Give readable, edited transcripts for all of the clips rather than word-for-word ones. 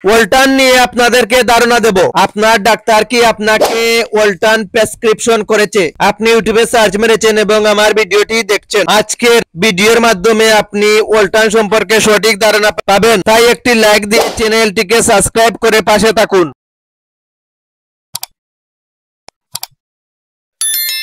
ওয়ালটন নিয়ে আপনাদেরকে ধারণা দেব। আপনার ডাক্তার কি আপনাকে ওয়ালটন প্রেসক্রিপশন করেছে? আপনি ইউটিউবে সার্চ মেরেছেন এবং আমার ভিডিওটি দেখছেন। আজকের ভিডিওর মাধ্যমে আপনি ওয়ালটন সম্পর্কে সঠিক ধারণা পাবেন, তাই একটি লাইক দিয়ে চ্যানেলটিকে সাবস্ক্রাইব করে পাশে থাকুন।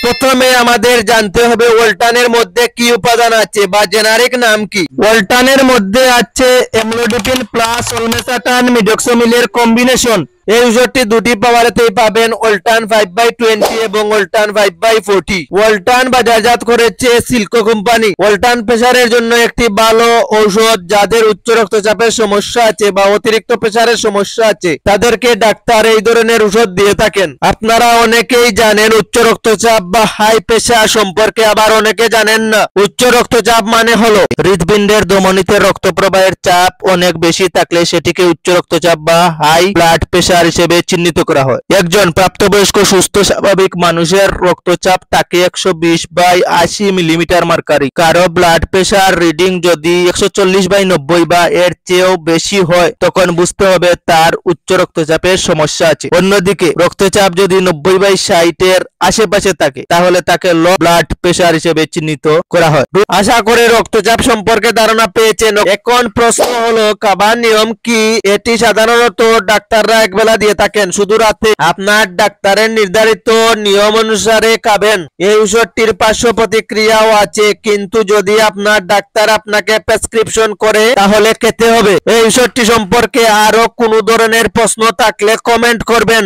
প্রথমে আমাদের জানতে হবে ওয়ালটনের মধ্যে কি উপাদান আছে বা জেনারিক নাম কি। ওয়ালটনের মধ্যে আছে অ্যামলোডিপিন প্লাস অলমেসাটান মিডক্সোমিলের কম্বিনেশন। এই ওষুধটি দুটি পাওয়ারেতেই পাবেন, ওয়ালটন 5/20 এবং ওয়ালটন 5/40। ওয়ালটন বাজারজাত করেছে সিল্কো কোম্পানি। ওয়ালটন প্রেসারের জন্য একটি ভালো ঔষধ। যাদের উচ্চ রক্তচাপের সমস্যা আছে বা অতিরিক্ত প্রেসারের সমস্যা আছে তাদেরকে ডাক্তার এই ধরনের ওষুধ দিয়ে থাকেন। আপনারা অনেকেই জানেন উচ্চ রক্তচাপ বা হাই প্রেসার সম্পর্কে, আবার অনেকে জানেন না। উচ্চ রক্তচাপ মানে হলো হৃৎপিণ্ডের ধমনীতে রক্ত প্রবাহের চাপ অনেক বেশি থাকলে সেটিকে উচ্চ রক্তচাপ বা হাই ব্লাড প্রেসার হিসেবে চিহ্নিত করা হয়। একজন প্রাপ্তবয়স্ক সুস্থ স্বাভাবিক মানুষের রক্তচাপ থাকে 120/80 মিলিমিটার মার্কারি। কারো ব্লাড প্রেসার রিডিং যদি 140/90 বা এর চেয়েও বেশি হয় তখন বুঝতে হবে তার উচ্চ রক্তচাপের সমস্যা আছে। অন্যদিকে রক্তচাপ যদি 90/60 এর আশেপাশে থাকে তাহলে তাকে লো ব্লাড প্রেসার হিসেবে চিহ্নিত করা হয়। আশা করি রক্তচাপ সম্পর্কে ধারণা পেয়েছেন। এখন প্রশ্ন হলো খাবার নিয়ম কি? এটি সাধারণত ডাক্তাররা একবেলা দিয়ে থাকেন, শুধু রাতে আপনার ডাক্তারের নির্ধারিত নিয়ম অনুসারে খাবেন। এই ওষুধটির পার্শ্ব প্রতিক্রিয়াও আছে, কিন্তু যদি আপনার ডাক্তার আপনাকে প্রেসক্রিপশন করে তাহলে খেতে হবে। এই ওষুধটি সম্পর্কে আরো কোনো ধরনের প্রশ্ন থাকলে কমেন্ট করবেন।